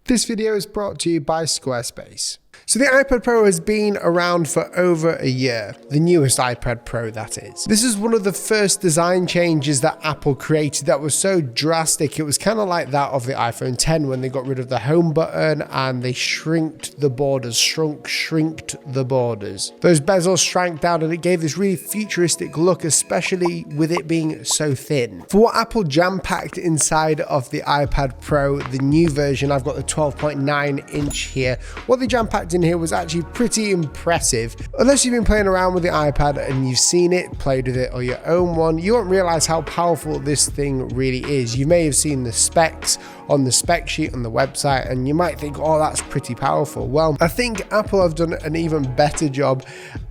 This video is brought to you by Squarespace. So the iPad Pro has been around for over a year, the newest iPad Pro that is. This is one of the first design changes that Apple created that was so drastic. It was kind of like that of the iPhone X when they got rid of the home button and they shrinked the borders, shrinked the borders. Those bezels shrank down and it gave this really futuristic look, especially with it being so thin. For what Apple jam-packed inside of the iPad Pro, the new version, I've got the 12.9 inch here. What they jam-packed in here was actually pretty impressive. Unless you've been playing around with the iPad and you've seen it, played with it, or your own one, you won't realize how powerful this thing really is. You may have seen the specs on the spec sheet on the website and you might think, oh, that's pretty powerful. Well, I think Apple have done an even better job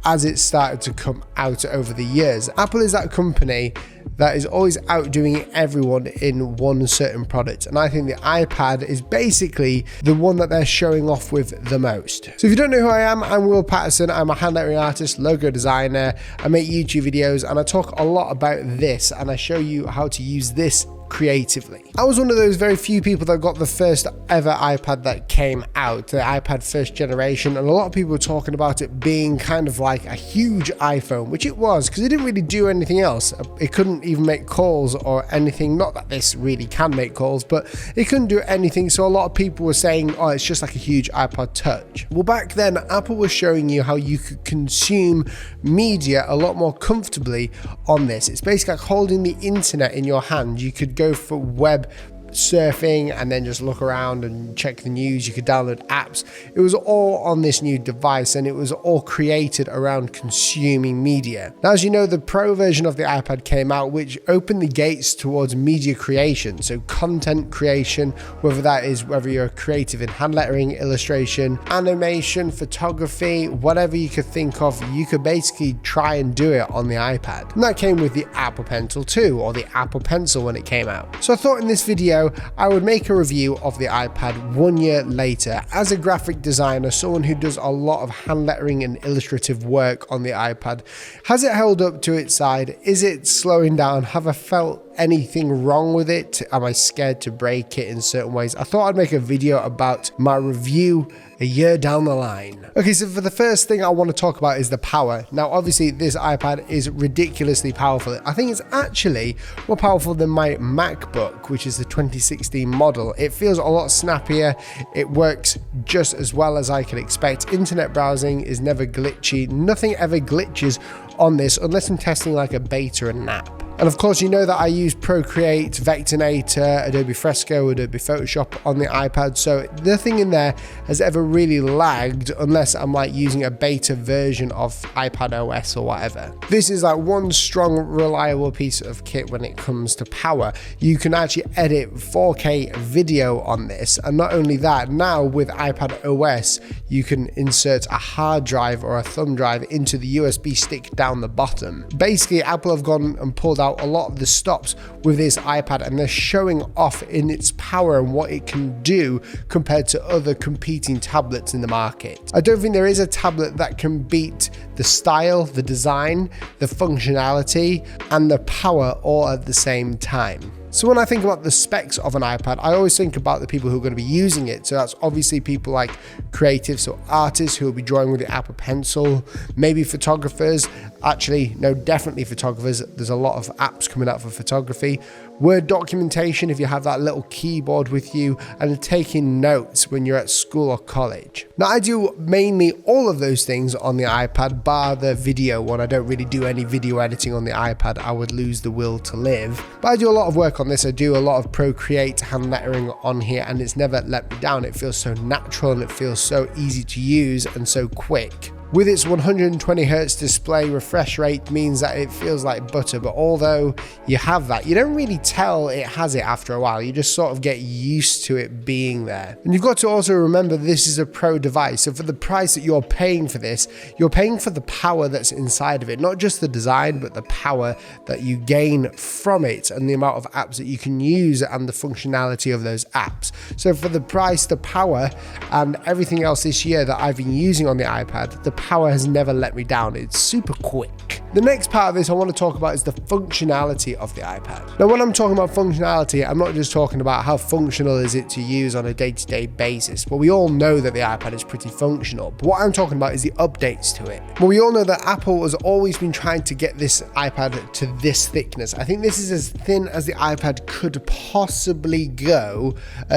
as it started to come out over the years. Apple is that company that is always outdoing everyone in one certain product, and I think the iPad is basically the one that they're showing off with the most. So if you don't know who I am, I'm Will Paterson. I'm a hand lettering artist, logo designer. I make YouTube videos and I talk a lot about this and I show you how to use this creatively. I was one of those very few people that got the first ever iPad that came out, the iPad first generation, and a lot of people were talking about it being kind of like a huge iPhone, which it was, because it didn't really do anything else. It couldn't even make calls or anything, not that this really can make calls, but it couldn't do anything, so a lot of people were saying, oh, it's just like a huge iPod Touch. Well, back then, Apple was showing you how you could consume media a lot more comfortably on this. It's basically like holding the internet in your hand. You could go for web surfing and then just look around and check the news. You could download apps. It was all on this new device and it was all created around consuming media. Now, as you know, the Pro version of the iPad came out, which opened the gates towards media creation. So content creation, whether you're creative in hand lettering, illustration, animation, photography, whatever you could think of, you could basically try and do it on the iPad. And that came with the Apple Pencil 2 or the Apple Pencil when it came out. So I thought in this video I would make a review of the iPad 1 year later. As a graphic designer, someone who does a lot of hand lettering and illustrative work on the iPad, has it held up to its side? Is it slowing down? Have I felt anything wrong with it? Am I scared to break it in certain ways? I thought I'd make a video about my review a year down the line. Okay, so for the first thing I want to talk about is the power. Now, obviously this iPad is ridiculously powerful. I think it's actually more powerful than my MacBook, which is the 2016 model. It feels a lot snappier. It works just as well as I could expect. Internet browsing is never glitchy. Nothing ever glitches on this unless I'm testing like a beta and an app. And of course, you know that I use Procreate, Vectornator, Adobe Fresco, Adobe Photoshop on the iPad, so nothing in there has ever really lagged unless I'm like using a beta version of iPad OS or whatever. This is like one strong, reliable piece of kit when it comes to power. You can actually edit 4K video on this, and not only that, now with iPad OS, you can insert a hard drive or a thumb drive into the USB stick down the bottom. Basically, Apple have gone and pulled out a lot of the stops with this iPad and they're showing off in its power and what it can do compared to other competing tablets in the market. I don't think there is a tablet that can beat the style, the design, the functionality, and the power all at the same time. So when I think about the specs of an iPad, I always think about the people who are going to be using it. So that's obviously people like creatives, so artists who will be drawing with the Apple Pencil, maybe photographers. Actually, no, definitely photographers. There's a lot of apps coming out for photography. Word documentation, if you have that little keyboard with you, and taking notes when you're at school or college. Now, I do mainly all of those things on the iPad, bar the video one. I don't really do any video editing on the iPad. I would lose the will to live. But I do a lot of work on this. I do a lot of Procreate hand lettering on here, and it's never let me down. It feels so natural and it feels so easy to use and so quick. With its 120 Hz display, refresh rate means that it feels like butter, but although you have that, you don't really tell it has it after a while. You just sort of get used to it being there. And you've got to also remember this is a Pro device, so for the price that you're paying for this, you're paying for the power that's inside of it, not just the design, but the power that you gain from it and the amount of apps that you can use and the functionality of those apps. So for the price, the power, and everything else this year that I've been using on the iPad, the power has never let me down. It's super quick. The next part of this I want to talk about is the functionality of the iPad. Now, when I'm talking about functionality, I'm not just talking about how functional is it to use on a day-to-day basis. Well, we all know that the iPad is pretty functional, but what I'm talking about is the updates to it. Well, we all know that Apple has always been trying to get this iPad to this thickness. I think this is as thin as the iPad could possibly go,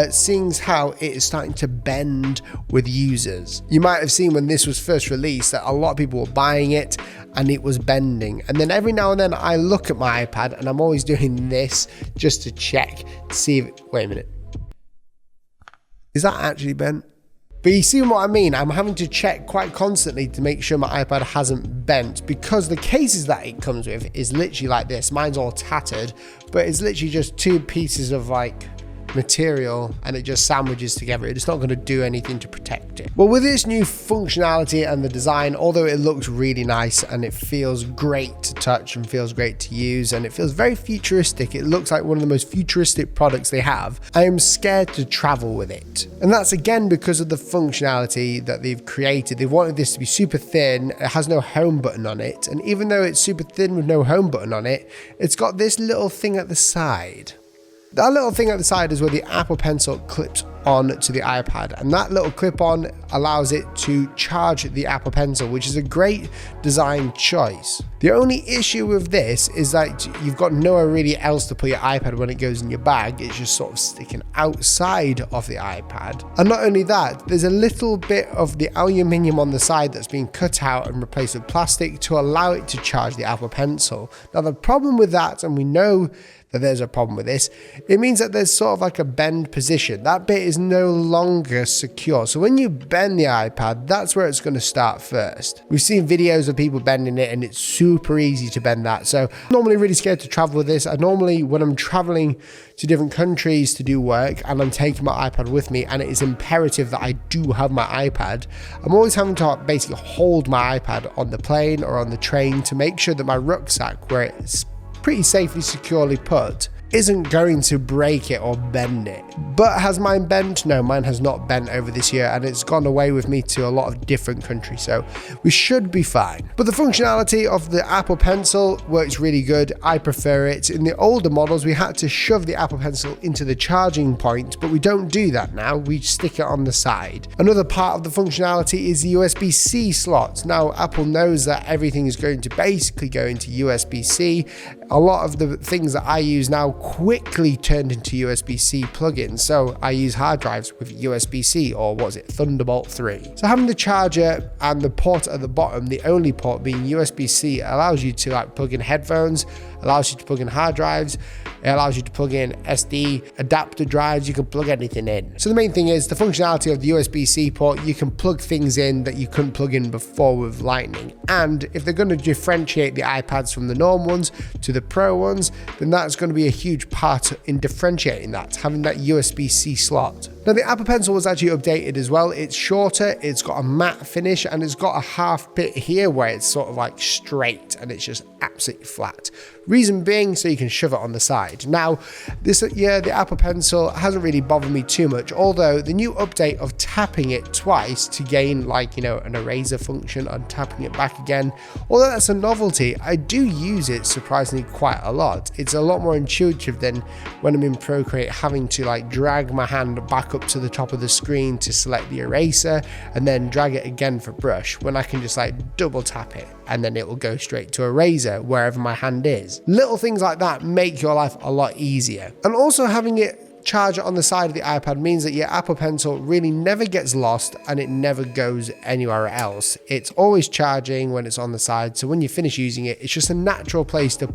seeing how it is starting to bend with users. You might have seen when this was first released that a lot of people were buying it and it was bending. And then every now and then I look at my iPad and I'm always doing this just to check to see if, wait a minute, is that actually bent? But you see what I mean? I'm having to check quite constantly to make sure my iPad hasn't bent, because the cases that it comes with is literally like this. Mine's all tattered, but it's literally just two pieces of like material and it just sandwiches together. It's not going to do anything to protect it. Well, with this new functionality and the design, although it looks really nice and it feels great to touch and feels great to use and it feels very futuristic, it looks like one of the most futuristic products they have, I am scared to travel with it. And that's again because of the functionality that they've created. They wanted this to be super thin, it has no home button on it, and even though it's super thin with no home button on it, it's got this little thing at the side. That little thing at the side is where the Apple Pencil clips on to the iPad, and that little clip-on allows it to charge the Apple Pencil, which is a great design choice. The only issue with this is that you've got nowhere really else to put your iPad when it goes in your bag. It's just sort of sticking outside of the iPad. And not only that, there's a little bit of the aluminium on the side that's been cut out and replaced with plastic to allow it to charge the Apple Pencil. Now, the problem with that, and we know that there's a problem with this, it means that there's sort of like a bend position. That bit is no longer secure. So when you bend the iPad, that's where it's going to start first. We've seen videos of people bending it and it's super easy to bend that. So I'm normally really scared to travel with this. I normally, when I'm traveling to different countries to do work and I'm taking my iPad with me and it is imperative that I do have my iPad, I'm always having to basically hold my iPad on the plane or on the train to make sure that my rucksack, where it's pretty safely securely put, isn't going to break it or bend it. But has mine bent? No, mine has not bent over this year, and it's gone away with me to a lot of different countries, so we should be fine. But the functionality of the Apple Pencil works really good. I prefer it. In the older models, we had to shove the Apple Pencil into the charging point, but we don't do that now. We stick it on the side. Another part of the functionality is the USB-C slot. Now, Apple knows that everything is going to basically go into USB-C. A lot of the things that I use now quickly turned into USB-C plugins. So I use hard drives with USB-C, or what is it, Thunderbolt 3. So having the charger and the port at the bottom, the only port being USB-C, allows you to like plug in headphones, allows you to plug in hard drives, it allows you to plug in SD adapter drives, you can plug anything in. So the main thing is the functionality of the USB-C port, you can plug things in that you couldn't plug in before with Lightning. And if they're going to differentiate the iPads from the norm ones to the Pro ones, then that's going to be a huge part in differentiating that, having that USB-C slot. Now, the Apple Pencil was actually updated as well. It's shorter, it's got a matte finish, and it's got a half bit here where it's sort of like straight and it's just absolutely flat. Reason being, so you can shove it on the side. Now, this year, the Apple Pencil hasn't really bothered me too much, although the new update of tapping it twice to gain like, an eraser function and tapping it back again, although that's a novelty, I do use it surprisingly quite a lot. It's a lot more intuitive than when I'm in Procreate having to like drag my hand back up to the top of the screen to select the eraser and then drag it again for brush, when I can just like double tap it and then it will go straight to eraser wherever my hand is. Little things like that make your life a lot easier. And also having it charger on the side of the iPad means that your Apple Pencil really never gets lost and it never goes anywhere else. It's always charging when it's on the side, so when you finish using it, it's just a natural place to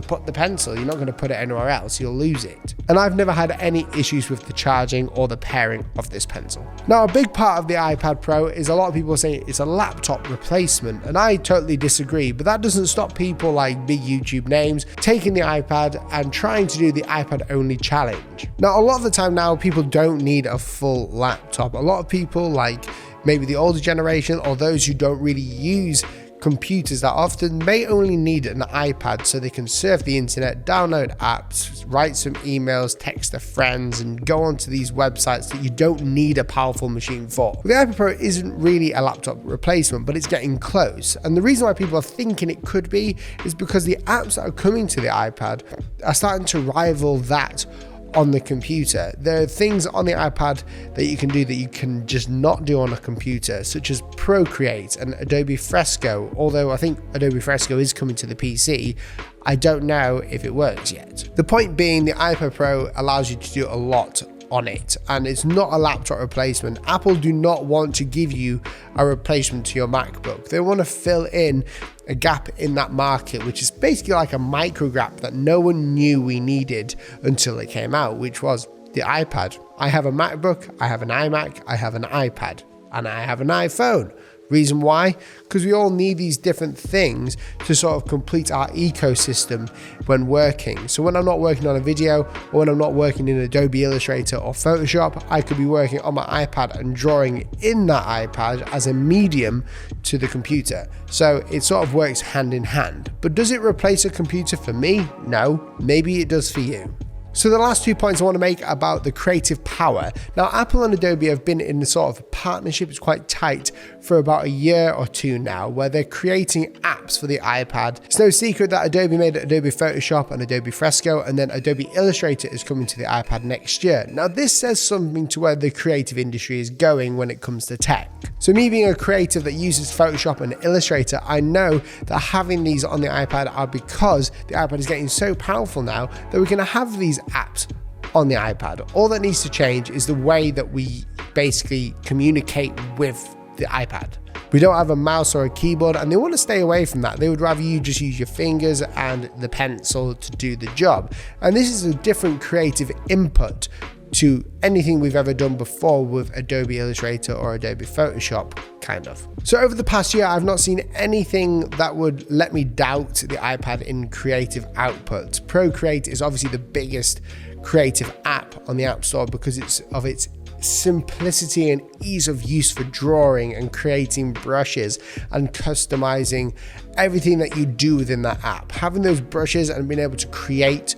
put the pencil. You're not going to put it anywhere else, you'll lose it. And I've never had any issues with the charging or the pairing of this pencil. Now, a big part of the iPad Pro is a lot of people saying it's a laptop replacement, and I totally disagree, but that doesn't stop people like big YouTube names taking the iPad and trying to do the iPad only challenge. Now, a lot of the time now, people don't need a full laptop. A lot of people, like maybe the older generation or those who don't really use computers that often may only need an iPad so they can surf the internet, download apps, write some emails, text their friends, and go onto these websites that you don't need a powerful machine for. The iPad Pro isn't really a laptop replacement, but it's getting close. And the reason why people are thinking it could be is because the apps that are coming to the iPad are starting to rival that on the computer. There are things on the iPad that you can do that you can just not do on a computer, such as Procreate and Adobe Fresco. Although I think Adobe Fresco is coming to the PC, I don't know if it works yet. The point being, the iPad Pro allows you to do a lot on it, and it's not a laptop replacement. Apple do not want to give you a replacement to your MacBook. They want to fill in a gap in that market, which is basically like a micro gap that no one knew we needed until it came out, which was the iPad. I have a MacBook, I have an iMac, I have an iPad, and I have an iPhone. Reason why? Because we all need these different things to sort of complete our ecosystem when working. So when I'm not working on a video, or when I'm not working in Adobe Illustrator or Photoshop, I could be working on my iPad and drawing in that iPad as a medium to the computer. So it sort of works hand in hand. But does it replace a computer for me? No. Maybe it does for you. So the last 2 points I want to make about the creative power. Now, Apple and Adobe have been in a sort of partnership, it's quite tight, for about a year or two now, where they're creating apps for the iPad. It's no secret that Adobe made Adobe Photoshop and Adobe Fresco, and then Adobe Illustrator is coming to the iPad next year. Now, this says something to where the creative industry is going when it comes to tech. So me being a creative that uses Photoshop and Illustrator, I know that having these on the iPad are because the iPad is getting so powerful now that we're going to have these apps on the iPad. All that needs to change is the way that we basically communicate with the iPad. We don't have a mouse or a keyboard, and they want to stay away from that. They would rather you just use your fingers and the pencil to do the job. And this is a different creative input to anything we've ever done before with Adobe Illustrator or Adobe Photoshop, kind of. So over the past year, I've not seen anything that would let me doubt the iPad in creative output. Procreate is obviously the biggest creative app on the App Store because of its simplicity and ease of use for drawing and creating brushes and customizing everything that you do within that app. Having those brushes and being able to create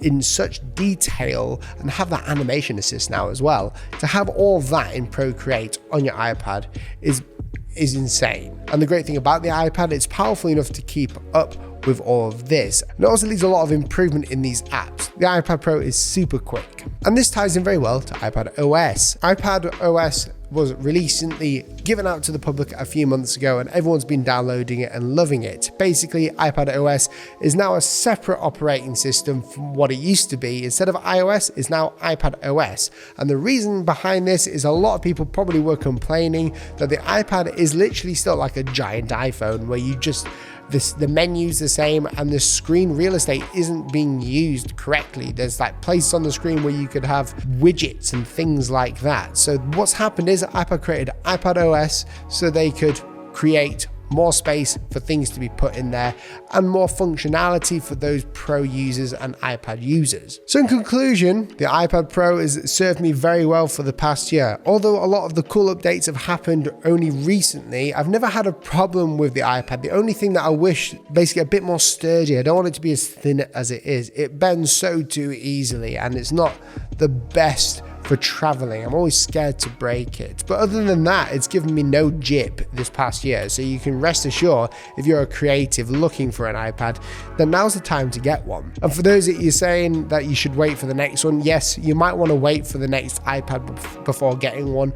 in such detail and have that animation assist now as well, to have all that in Procreate on your iPad is insane. And the great thing about the iPad, it's powerful enough to keep up with all of this. And it also leaves a lot of improvement in these apps. The iPad Pro is super quick. And this ties in very well to iPad OS. iPad OS was recently given out to the public a few months ago, and everyone's been downloading it and loving it. Basically, iPad OS is now a separate operating system from what it used to be. Instead of iOS, it's now iPad OS. And the reason behind this is a lot of people probably were complaining that the iPad is literally still like a giant iPhone where you just the menu's the same and the screen real estate isn't being used correctly. There's like places on the screen where you could have widgets and things like that. So what's happened is iPad created iPad OS so they could create more space for things to be put in there and more functionality for those Pro users and iPad users. So in conclusion, the iPad Pro has served me very well for the past year. Although a lot of the cool updates have happened only recently, I've never had a problem with the iPad. The only thing that I wish, basically a bit more sturdy. I don't want it to be as thin as it is. It bends so too easily and it's not the best for traveling. I'm always scared to break it. But other than that, it's given me no jip this past year. So you can rest assured, if you're a creative looking for an iPad, then now's the time to get one. And for those that you're saying that you should wait for the next one, yes, you might want to wait for the next iPad before getting one.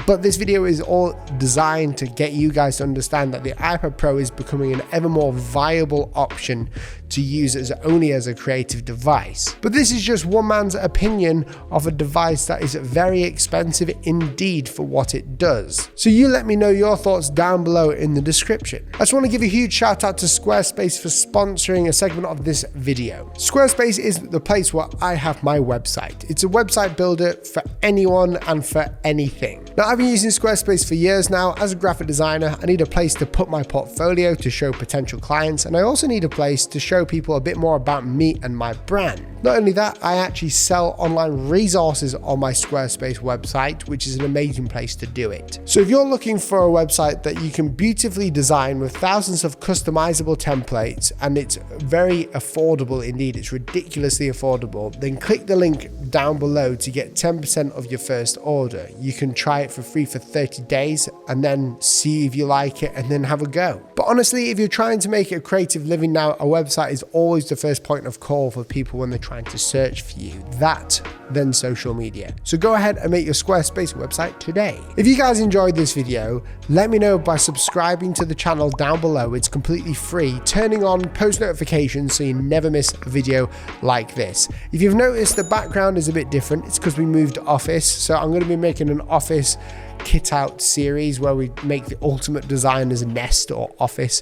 But this video is all designed to get you guys to understand that the iPad Pro is becoming an ever more viable option to use as only as a creative device. But this is just one man's opinion of a device that is very expensive indeed for what it does. So you let me know your thoughts down below in the description. I just want to give a huge shout out to Squarespace for sponsoring a segment of this video. Squarespace is the place where I have my website. It's a website builder for anyone and for anything. Now, I've been using Squarespace for years now. As a graphic designer, I need a place to put my portfolio to show potential clients, and I also need a place to show people a bit more about me and my brand. Not only that, I actually sell online resources on my Squarespace website, which is an amazing place to do it. So if you're looking for a website that you can beautifully design with thousands of customizable templates, and it's very affordable indeed, it's ridiculously affordable, then click the link down below to get 10% of your first order. You can try it for free for 30 days and then see if you like it and then have a go. But honestly, if you're trying to make a creative living now, a website is always the first point of call for people when they're trying to search for you. That, then social media. So go ahead and make your Squarespace website today. If you guys enjoyed this video, let me know by subscribing to the channel down below. It's completely free. Turning on post notifications so you never miss a video like this. If you've noticed the background is a bit different, it's because we moved office. So I'm going to be making an office kit out series where we make the ultimate designer's nest or office.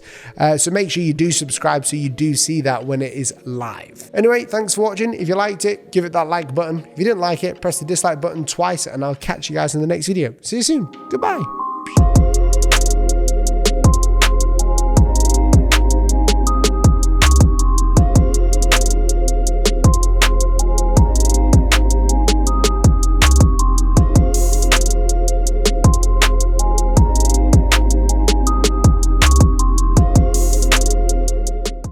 So make sure you do subscribe so you do see that when it is live. Anyway, thanks for watching. If you liked it, give it that like button. If you didn't like it, press the dislike button twice and I'll catch you guys in the next video. See you soon. Goodbye.